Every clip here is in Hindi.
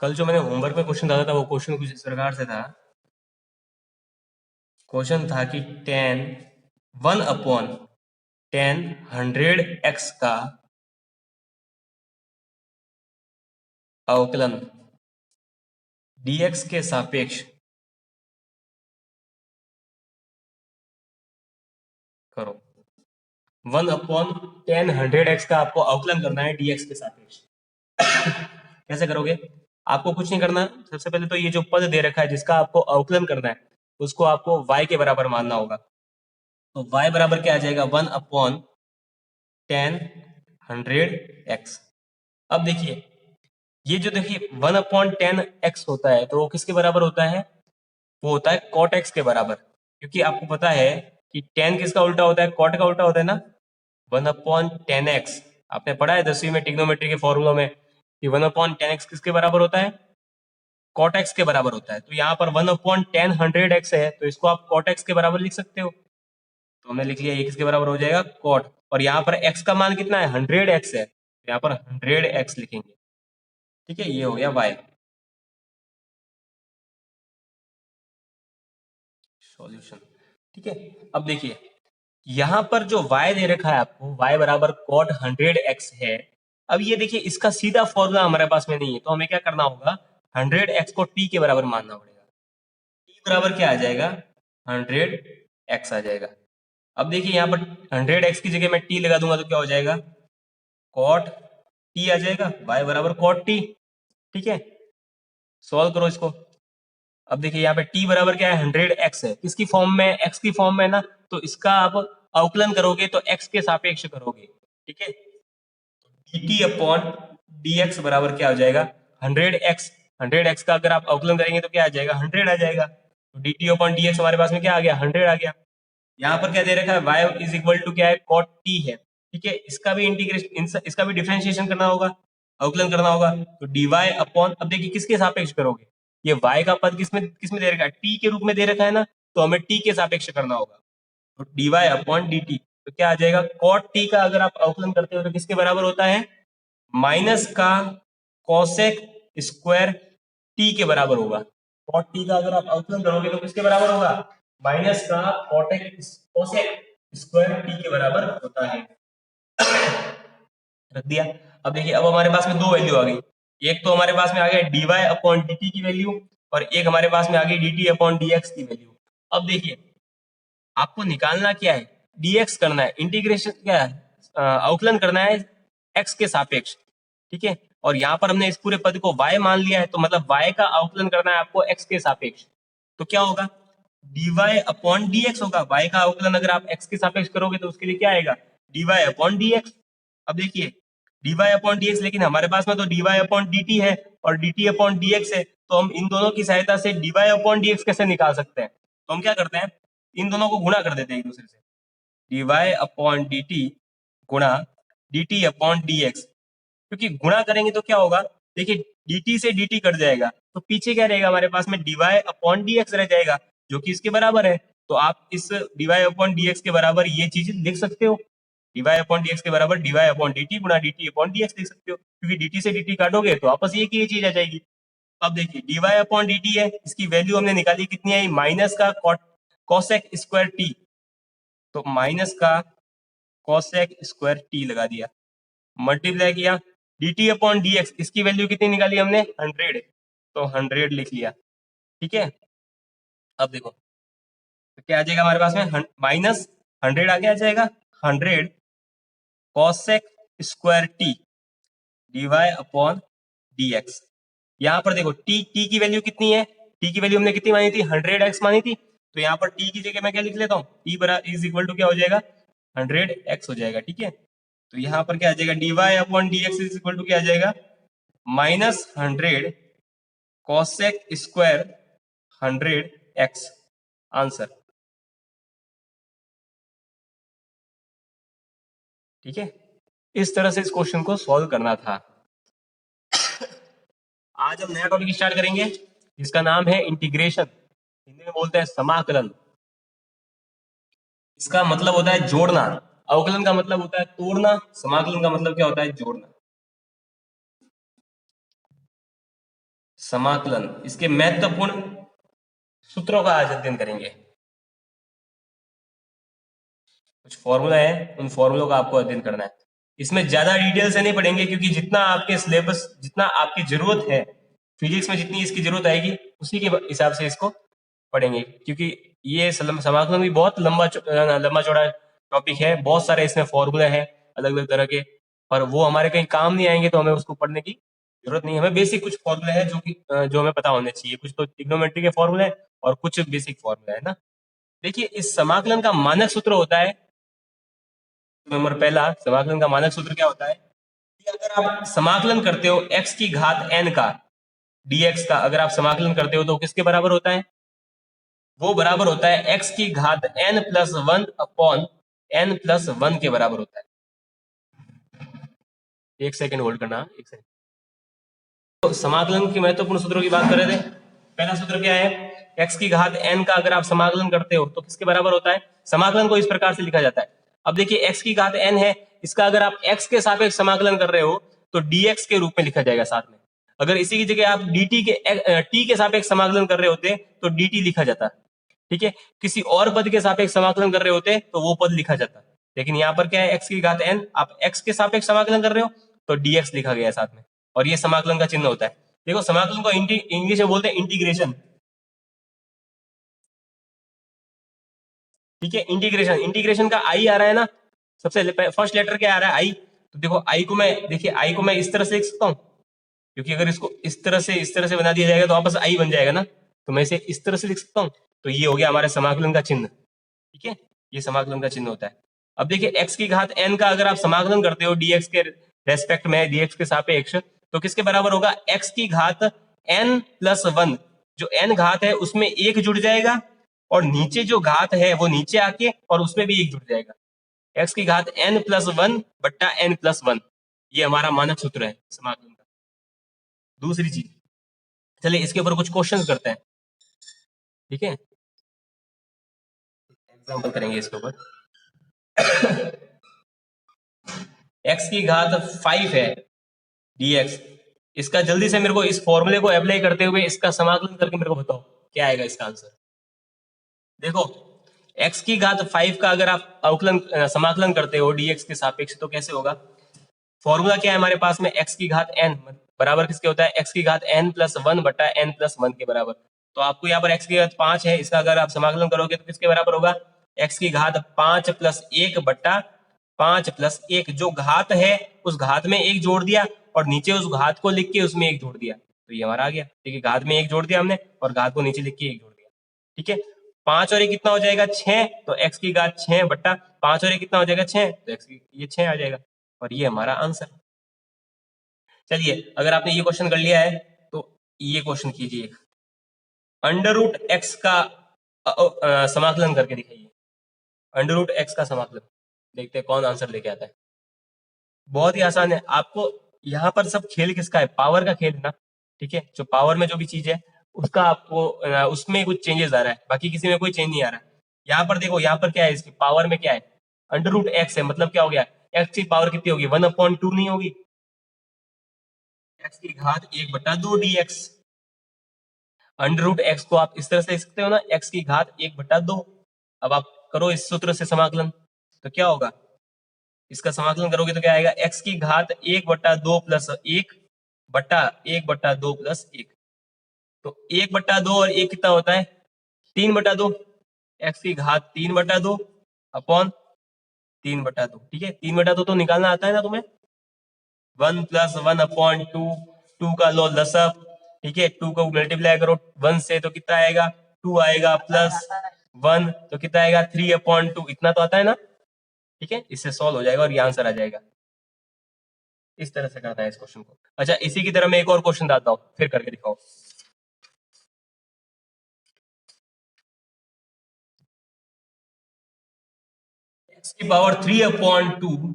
कल जो मैंने होमवर्क में क्वेश्चन डाला था वो क्वेश्चन कुछ इस प्रकार से था। क्वेश्चन था कि टेन 1/10 100x का अवकलन dx के सापेक्ष करो। 1/10 100x का आपको अवकलन करना है dx के सापेक्ष। कैसे करोगे? आपको कुछ नहीं करना। सबसे पहले तो ये जो पद दे रखा है जिसका आपको अवकलन करना है उसको आपको y के बराबर मानना होगा। तो y बराबर क्या आ जाएगा? 1/10 100x। अब देखिए, ये जो देखिए 1/10x होता है तो वो किसके बराबर होता है? वो होता है cot x के बराबर। क्योंकि आपको पता है कि 10 किसका उल्टा होता है? cot का उल्टा होता है ना। 1/10x आपने पढ़ा है 10वीं में ट्रिग्नोमेट्री के फॉर्मूला में कि 1/10x किसके बराबर होता है? cot x के बराबर होता है। तो यहाँ पर 1/10 100x है तो इसको आप cot x के बराबर लिख सकते हो। तो हमने लिख लिया, ये किसके बराबर हो जाएगा? cot। और यहाँ पर x का मान कितना है? 100x है, तो यहाँ पर 100x लिखेंगे। ठीक है, ये हो गया y। सॉल्यूशन। ठीक है, अब देखिए यहाँ पर जो y दे रखा है आपको, y बराबर cot 100x है। अब ये देखिए इसका सीधा फॉर्मूला हमारे पास में नहीं है तो हमें क्या करना होगा? 100x को t के बराबर मानना पड़ेगा। t बराबर क्या आ जाएगा? 100x आ जाएगा। अब देखिए यहाँ पर 100x की जगह मैं t लगा दूंगा तो क्या हो जाएगा? cot t आ जाएगा, y बराबर cot t। ठीक है, सॉल्व करो इसको। अब देखिए यहाँ पे t बराबर क्या है? 100x है। किसकी फॉर्म में? x की फॉर्म में ना, तो इसका आप अवकलन करोगे तो x के सापेक्ष करोगे। ठीक है, dt अपॉन dx बराबर क्या हो जाएगा? 100x। 100x का अगर आप अवकलन करेंगे तो क्या आ जाएगा? 100 आ जाएगा। तो dt अपॉन dx हमारे पास में क्या आ गया? 100 आ गया। यहाँ पर क्या दे रखा है? y इज इक्वल टू क्या है? cot t है। ठीक है, इसका भी इंटीग्रेशन, इसका भी डिफरेंशिएशन करना होगा, अवकलन करना होगा। तो dy अपॉन, अब देखिए किसके सापेक्ष करोगे? ये y का पद किसमें किसमें दे रखा है? t के रूप में दे रखा है ना, तो हमें t के सापेक्ष करना होगा। तो dy अपॉन dt, तो क्या आ जाएगा? cot t का अगर आप अवकलन करते हो तो किसके बराबर होता है? माइनस का कोसेक स्क्वायर t के बराबर होगा। cot t का अगर आप अवकलन करोगे तो किसके बराबर होगा? माइनस का कोसेक स्क्वायर t के बराबर होता है। रख दिया। अब देखिए अब हमारे पास में दो वैल्यू आ गई। एक तो हमारे पास में आ गया dy अपॉन dt की वैल्यू, और एक हमारे पास में आ गई dt अपॉन dx की वैल्यू। अब देखिए आपको निकालना क्या है? dx करना है, इंटीग्रेशन क्या है? अवकलन करना है x के सापेक्ष। ठीक है, और यहाँ पर हमने इस पूरे पद को y मान लिया है तो मतलब y का अवकलन करना है आपको x के सापेक्ष। तो क्या होगा? dy अपॉन dx होगा। y का अवकलन अगर आप x के सापेक्ष करोगे तो उसके लिए क्या आएगा? dy upon dx। अब देखिए dy अपॉन dx, लेकिन हमारे पास में तो dy अपॉन dt है और dt अपॉन dx है, तो हम इन दोनों की सहायता से dy अपॉन dx कैसे निकाल सकते हैं? तो हम क्या करते हैं, इन दोनों को गुणा कर देते हैं एक दूसरे से। dy अपॉन dt गुणा dt अपॉन dx। क्योंकि गुणा करेंगे तो क्या होगा? देखिए dt से dt कट जाएगा तो पीछे क्या रहेगा हमारे पास में? dy अपॉन dx रह जाएगा, जो कि इसके बराबर है। तो आप इस dy अपॉन dx के बराबर ये चीज लिख सकते हो। dy अपॉन dx के बराबर dy अपॉन dt गुणा dt अपॉन dx लिख सकते हो, क्योंकि dt से dt काटोगे तो वापस ये की ये चीज आ जाएगी। अब देखिए dy अपॉन dt है, इसकी वैल्यू हमने निकाली, कितनी आई? माइनस का कोसेक स्क्वायर t। तो माइनस का कोसेक स्क्वायर t लगा दिया, मल्टीप्लाई किया dt अपॉन dx, इसकी वैल्यू कितनी निकाली हमने? 100। तो 100 लिख लिया। ठीक है, अब देखो तो क्या आ जाएगा हमारे पास में? माइनस 100 आगे आ जाएगा, 100 cosec square t dy upon dx। यहाँ पर देखो t की वैल्यू कितनी है? t की वैल्यू हमने कितनी मानी थी? 100x मानी थी। तो यहाँ पर t की जगह मैं क्या लिख लेता हूँ? t बराबर इज इक्वल टू क्या हो जाएगा? 100x हो जाएगा। ठीक है, तो यहाँ पर क्या आ जाएगा? dy upon dx is equal to क्या आ जाएगा? Minus 100 cosec square 100x। Answer. ठीक है, इस तरह से इस क्वेश्चन को सॉल्व करना था। आज हम नया टॉपिक स्टार्ट करेंगे जिसका नाम है इंटीग्रेशन, हिंदी में बोलते हैं समाकलन। इसका मतलब होता है जोड़ना। अवकलन का मतलब होता है तोड़ना, समाकलन का मतलब क्या होता है? जोड़ना। समाकलन, इसके महत्वपूर्ण सूत्रों का आज अध्ययन करेंगे। कुछ फॉर्मूला है, उन फॉर्मूलों का आपको अध्ययन करना है। इसमें ज्यादा डिटेल से नहीं पढ़ेंगे, क्योंकि जितना आपके सिलेबस, जितना आपकी जरूरत है फिजिक्स में, जितनी इसकी जरूरत आएगी उसी के हिसाब से इसको पढ़ेंगे, क्योंकि ये समाकलन भी बहुत लंबा चौड़ा टॉपिक है। बहुत सारे इसमें फॉर्मूले हैं अलग अलग तरह के, पर वो हमारे कहीं काम नहीं आएंगे, तो हमें उसको पढ़ने की जरूरत नहीं है। हमें बेसिक कुछ फॉर्मूले हैं जो हमें पता होने चाहिए। कुछ तो ट्रिग्नोमेट्री के फॉर्मूले हैं और कुछ बेसिक फॉर्मूले है ना। देखिए, इस समाकलन का मानक सूत्र होता है, नंबर पहला, समाकलन का मानक सूत्र क्या होता है कि अगर आप समाकलन करते हो x की घात n का dx का, अगर आप समाकलन करते हो तो किसके बराबर होता है? वो बराबर होता है x की घात n plus one upon n plus one के बराबर होता है। एक सेकेंड होल्ड करना, एक सेकेंड। तो समाकलन के महत्वपूर्ण सूत्रों की बात कर रहे थे। पहला सूत्र क्या है? x की घात n का अगर आप समाकलन करते हो तो किसके बराबर होता है? समाकलन को इस प्रकार से लिखा जाता है। अब देखिए, x की घात n है, इसका अगर आप x के सापेक्ष समाकलन कर रहे हो तो dx के रूप में लिखा जाएगा साथ में। अगर इसी की जगह आप dt के t के सापेक्ष समाकलन कर रहे होते तो dt लिखा जाता, ठीक है। किसी और पद के सापेक्ष समाकलन कर रहे होते तो वो पद लिखा जाता। लेकिन यहाँ पर क्या है? x की घात n, आप x के सापेक्ष समाकलन कर रहे हो तो dx लिखा गया है साथ में, और ये समाकलन का चिन्ह होता है। देखो, समाकलन को इंग्लिश में बोलते हैं इंटीग्रेशन, ठीक है। इंटीग्रेशन, इंटीग्रेशन का आई आ रहा है ना, सबसे फर्स्ट लेटर क्या आ रहा है? आई। तो देखो, आई को मैं, देखिए आई को मैं इस तरह से लिख सकता हूँ, क्योंकि अगर इसको इस तरह से बना दिया जाएगा तो वापस आई बन जाएगा ना, तो मैं इसे इस तरह से लिख सकता हूँ। तो ये हो गया हमारे समाकलन का चिन्ह, ठीक है। ये समाकलन का चिन्ह होता है। अब देखिए, x की घात n का अगर आप समाकलन करते हो dx के रेस्पेक्ट में, dx के सापेक्ष, तो किसके बराबर होगा? x की घात n प्लस वन, जो n घात है उसमें एक जुड़ जाएगा, और नीचे जो घात है वो नीचे आके और उसमें भी एक जुड़ जाएगा। x की घात n प्लस वन बट्टा n प्लस वन, ये हमारा मानक सूत्र है समाकलन का। दूसरी चीज, चलिए इसके ऊपर कुछ क्वेश्चंस करते हैं, ठीक है। एग्जांपल करेंगे इसके ऊपर। x की घात 5 है dx, इसका जल्दी से मेरे को इस फॉर्मूले को अप्लाई करते हुए इसका समाकलन करके मेरे को बताओ क्या आएगा इसका आंसर। देखो, x की घात 5 का अगर आप समाकलन करते हो dx के सापेक्ष तो कैसे होगा? फॉर्मूला क्या है हमारे पास में? x की घात n बराबर किसके होता है? x की घात n प्लस वन बटा n प्लस वन के बराबर। तो आपको यहाँ पर x की घात 5 है, इसका अगर आप समाकलन करोगे तो किसके बराबर होगा? x की घात 5 प्लस एक बट्टा 5 प्लस एक, जो घात है उस घात में एक जोड़ दिया और नीचे उस घात को लिख के उसमें एक जोड़ दिया, तो ये हमारा आ गया। देखिए, घात में एक जोड़ दिया हमने और घात को नीचे लिख के एक जोड़ दिया, ठीक है। 5 और एक कितना हो जाएगा? 6, तो x की घात 6 बट्टा 5 और एक कितना हो जाएगा? 6, तो x की ये 6 आ जाएगा, और ये हमारा आंसर। चलिए, अगर आपने ये क्वेश्चन कर लिया है तो ये क्वेश्चन कीजिए, अंडर रूट एक्स का समाकलन करके दिखाइए। अंडर रूट एक्स का समाकलन, देखते हैं कौन आंसर लेके आता है। बहुत ही आसान है। आपको यहाँ पर सब खेल किसका है? पावर का खेल है ना, ठीक है। जो पावर में जो भी चीज है उसका आपको उसमें कुछ चेंजेस आ रहा है, बाकी किसी में कोई चेंज नहीं आ रहा है। यहाँ पर देखो, यहाँ पर क्या है? इसकी पावर में क्या है? अंडर रूट एक्स है, मतलब क्या हो गया? एक्स की पावर कितनी होगी? 1/2 नहीं होगी? एक्स की घात 1/2 dx। अंडर रूट एक्स को आप इस तरह से लिख सकते हो ना, एक्स की घात 1/2। अब आप करो इस सूत्र से समाकलन, तो क्या होगा? इसका समाकलन करोगे तो क्या आएगा? एक्स की घात 1/2 प्लस एक बट्टा 1/2 प्लस एक। तो 1/2 और एक कितना होता है? 3/2। एक्स की घात 3/2 अपॉन 3/2, ठीक है। 3/2 तो निकालना आता है ना तुम्हें? 1 प्लस 1/2, 2 का लो लसअप, ठीक है। 2 को मल्टीप्लाई करो 1 से तो कितना आएगा? 2 आएगा, प्लस 1 तो कितना आएगा? 3/2, इतना तो आता है ना, ठीक है। इससे सॉल्व हो जाएगा और ये आंसर आ जाएगा। इस तरह से करना है इस क्वेश्चन को। अच्छा, इसी की तरह मैं एक और क्वेश्चन डालता हूं, फिर करके दिखाओ। x की पावर 3/2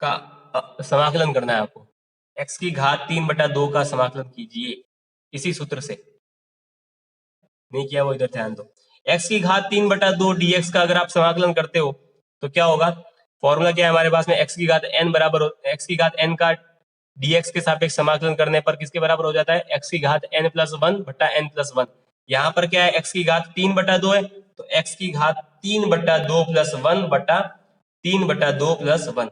का समाकलन करना है आपको। x की घात 3/2 का समाकलन कीजिए इसी सूत्र से। नहीं किया वो इधर ध्यान दो। x की घात 3/2 dx का अगर आप समाकलन करते हो तो क्या होगा? फॉर्मूला क्या है हमारे पास में? x की घात n बराबर x की घात n का dx के सापेक्ष समाकलन करने पर किसके बराबर हो जाता है, x की घात n प्लस वन बटा n प्लस वन। यहाँ पर क्या है, x की घात 3/2 है, तो x की घात 3/2 प्लस 1 बटा 3/2 प्लस 1।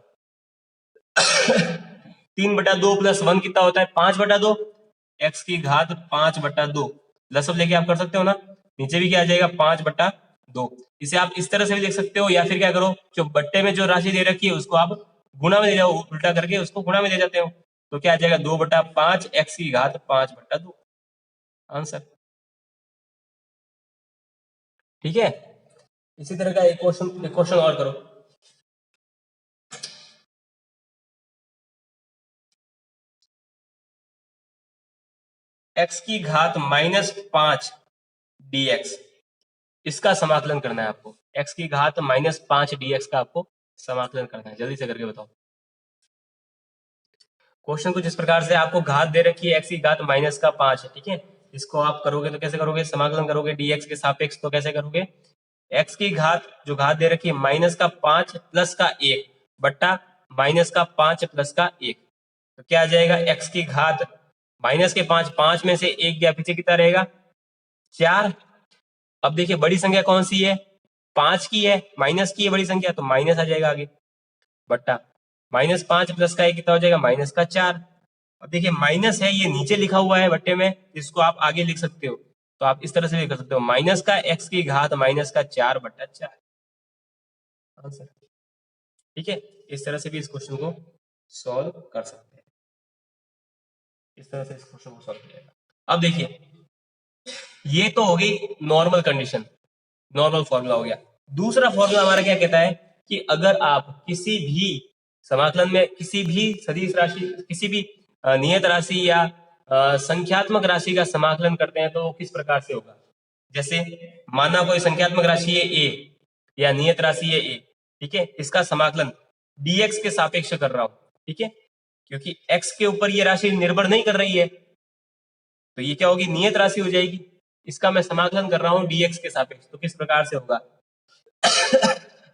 3/2 प्लस 1 कितना होता है, 5/2। x की घात 5/2 लसब लेके आप कर सकते हो ना, नीचे भी क्या आ जाएगा 5/2। इसे आप इस तरह से भी लिख सकते हो, या फिर क्या करो, जो बट्टे में जो राशि दे रखी है उसको आप गुणा में ले जाओ, उल्टा करके उसको गुणा में ले जाते हो, तो क्या आ जाएगा 2/5 x की घात 5/2 आंसर। ठीक है, इसी तरह का एक क्वेश्चन और करो। x की घात -5 dx, इसका समाकलन करना है आपको। x की घात -5 dx का आपको समाकलन करना है, जल्दी से करके बताओ। क्वेश्चन कुछ इस प्रकार से, आपको घात दे रखी है x की घात -5 है, ठीक है। इसको आप करोगे तो कैसे करोगे, समाकलन करोगे dx के सापेक्ष, तो कैसे करोगे, x की घात जो घात दे रखी है -5 प्लस का 1 बट्टा -5 प्लस का 1, तो क्या आ जाएगा, x की घात -5, 5 में से 1 गया, पीछे कितना रहेगा 4। अब देखिए बड़ी संख्या कौन सी है, 5 की है, माइनस की है बड़ी संख्या, तो माइनस आ जाएगा आगे, बट्टा -5 प्लस का 1 कितना हो जाएगा, -4। अब देखिए माइनस है, ये नीचे लिखा हुआ है बट्टे में, इसको आप आगे लिख सकते हो, तो आप इस तरह से भी कर सकते हो, माइनस का x की घात -4/4 आंसर। ठीक है, इस तरह से भी इस क्वेश्चन को सॉल्व कर सकते हैं, इस तरह से इस क्वेश्चन को सॉल्व किया जाएगा। अब देखिए ये तो हो गई नॉर्मल कंडीशन, नॉर्मल फॉर्मूला हो गया। दूसरा फॉर्मूला हमारा क्या कहता है कि अगर आप किसी भी समाकलन में किसी भी सदिश राशि, किसी भी नियत राशि या संख्यात्मक राशि का समाकलन करते हैं तो किस प्रकार से होगा। जैसे माना कोई संख्यात्मक राशि है a या नियत राशि है a, ठीक है, इसका समाकलन dx के सापेक्ष कर रहा हूं, ठीक है, क्योंकि x के ऊपर ये राशि निर्भर नहीं कर रही है, तो ये क्या होगी, नियत राशि हो जाएगी। इसका मैं समाकलन कर रहा हूं dx के सापेक्ष, तो किस प्रकार से होगा।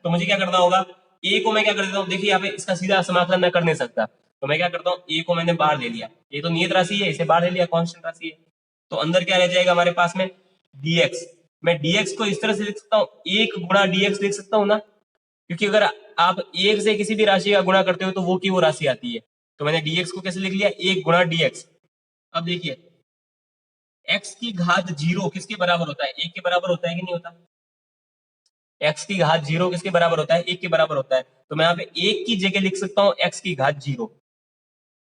तो मुझे क्या करना होगा, a को मैं क्या कर देता हूँ, देखिए यहाँ पे इसका सीधा समाकलन मैं कर नहीं सकता, तो मैं क्या करता हूँ, a को मैंने बाहर ले लिया, ये तो नियत राशि है, इसे बाहर ले लिया, कांस्टेंट राशि है, तो अंदर क्या रह जाएगा हमारे पास में dx। मैं dx को इस तरह से लिख सकता हूँ, 1 गुणा dx लिख सकता हूँ ना, क्योंकि अगर आप 1 से किसी भी राशि का गुणा करते हो तो वो की वो राशि आती है, तो मैंने dx को कैसे लिख लिया, 1 गुणा dx। अब देखिए x की घात 0 किसके बराबर होता है, 1 के बराबर होता है कि नहीं होता, x की घात 0 किसके बराबर होता है, 1 के बराबर होता है, तो मैं यहाँ पे 1 की जगह लिख सकता हूँ x की घात 0,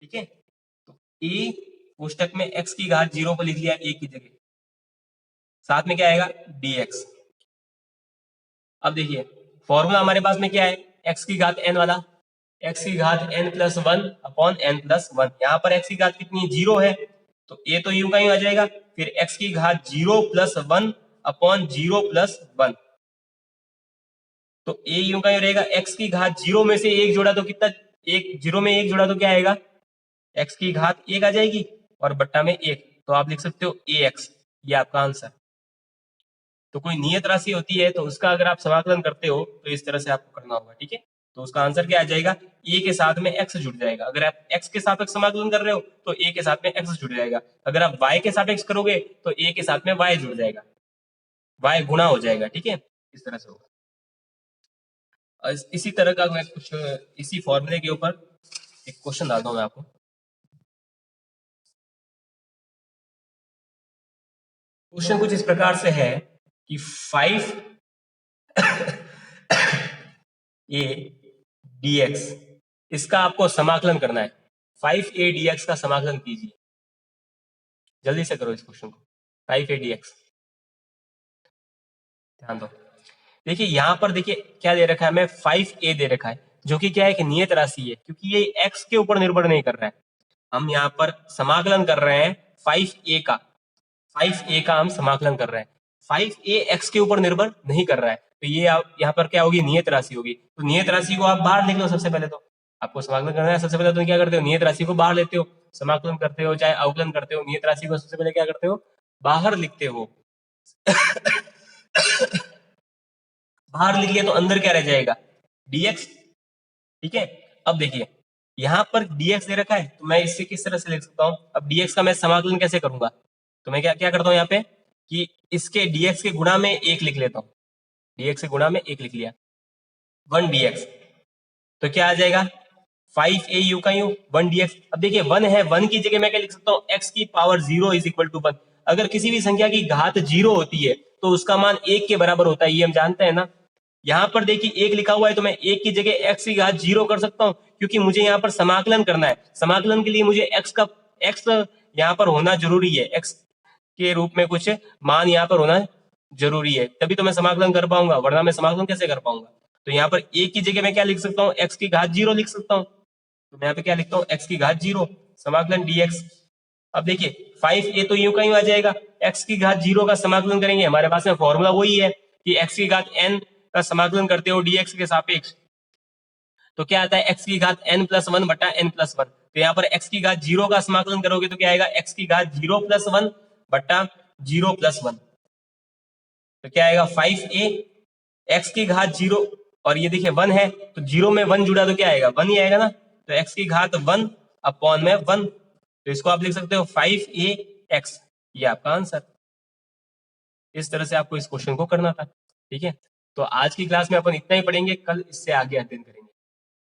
ठीक है, तो a कोष्टक में x की घात 0 को लिख लिया 1 की जगह, साथ में क्या आएगा dx। अब देखिए फॉर्मूला हमारे पास में क्या है, x की घात n वाला, x की घात n plus 1 upon n plus 1, यहाँ पर x की घात कितनी 0 है, तो a तो यूं का यूं आ जाएगा, फिर x की घात 0 प्लस 1 अपॉन 0 प्लस 1, तो a यूं का यूं रहेगा, x की घात 0 में से 1 जोड़ा तो कितना, एक 0 में 1 जोड़ा तो क्या आएगा, x की घात 1 आ जाएगी और बट्टा में 1, तो आप लिख सकते हो ax, ये आपका आंसर। तो कोई नियत राशि होती है तो उसका अगर आप समाकलन करते हो तो इस तरह से आपको करना होगा, ठीक है, तो उसका आंसर क्या आ जाएगा, a के साथ में x जुड़ जाएगा, अगर आप x के सापेक्ष समाकलन कर रहे हो तो a के साथ में x जुड़ जाएगा, अगर आप y के सापेक्ष करोगे तो a के साथ में y जुड़ जाएगा, y गुणा हो जाएगा, ठीक है, इस तरह से होगा। इसी तरह का मैं कुछ इसी फॉर्मूले के ऊपर एक क्वेश्चन डालता हूं मैं आपको। क्वेश्चन कुछ इस प्रकार से है कि 5 a dx, इसका आपको समाकलन करना है, 5a dx का समाकलन कीजिए, जल्दी से करो इस क्वेश्चन को, 5a dx, ध्यान दो। देखिए यहाँ पर देखिए क्या दे रखा है, हमें 5a दे रखा है, जो कि क्या है कि नियत राशि है, क्योंकि ये x के ऊपर निर्भर नहीं कर रहा है, हम यहाँ पर समाकलन कर रहे हैं 5a का, 5a का हम समाकलन कर रहे हैं, 5a x के ऊपर निर्भर नहीं कर रहा है, तो ये यहाँ पर क्या होगी, नियत राशि होगी, तो नियत राशि को आप बाहर लिख लो, सबसे पहले तो आपको समाकलन करना है, सबसे पहले तो क्या करते हो, नियत राशि को बाहर लेते हो, समाकलन करते हो चाहे अवकलन करते हो, नियत राशि को सबसे पहले क्या करते हो, बाहर लिखते हो। बाहर लिख लिया तो अंदर क्या रह जाएगा, dx, ठीक है। अब देखिए यहाँ पर dx दे रखा है, तो मैं इससे किस तरह से लिख सकता हूँ? अब dx का मैं समाकलन कैसे करूंगा? तो मैं क्या क्या करता हूँ यहाँ पे कि इसके dx के गुणा में 1 लिख लेता हूँ, dx के गुणा में 1 लिख लिया, 1 dx, तो क्या आ जाएगा 5a u का u 1 dx। अब देखिए 1 है, 1 की जगह मैं क्या लिख सकता हूँ? x की पावर 0 इज इक्वल टू 1। अगर किसी भी संख्या की घात 0 होती है तो उसका मान 1 के बराबर होता है, ये हम जानते हैं ना। यहाँ पर देखिए 1 लिखा हुआ है, तो मैं 1 की जगह x की घात 0 कर सकता हूँ, क्योंकि मुझे यहाँ पर समाकलन करना है। समाकलन के लिए मुझे x यहाँ पर होना जरूरी है, x के रूप में कुछ मान यहाँ पर होना जरूरी है, तभी तो मैं समाकलन कर पाऊंगा, वरना मैं समाकलन कैसे कर पाऊंगा? तो यहाँ पर एक की जगह मैं क्या लिख सकता हूँ? x की घात 0 लिख सकता हूँ। तो मैं यहाँ पे क्या लिखता हूँ? x की घात 0 समाकलन dx। अब देखिए 5a तो यूं का यूं आ जाएगा, x की घात 0 का समाकलन करेंगे, हमारे पास में फॉर्मूला वही है कि x की घात n का समाकलन करते हो dx के सापेक्ष, तो क्या आता है? x की घात n प्लस 1 बटा n प्लस 1। तो यहाँ पर x की घात 0 का समाकलन करोगे तो क्या आएगा? x की घात 0 प्लस 1 बटा 0 प्लस 1, तो क्या आएगा? 5a x की घात 0, और ये देखिए 1 है, तो 0 में 1 जुड़ा तो क्या आएगा? 1 ही आएगा ना। तो x की घात 1 अपॉन में 1, तो इसको आप लिख सकते हो 5ax, ये आपका आंसर। इस तरह से आपको इस क्वेश्चन को करना था। ठीक है, तो आज की क्लास में अपन इतना ही पढ़ेंगे, कल इससे आगे अध्ययन करेंगे।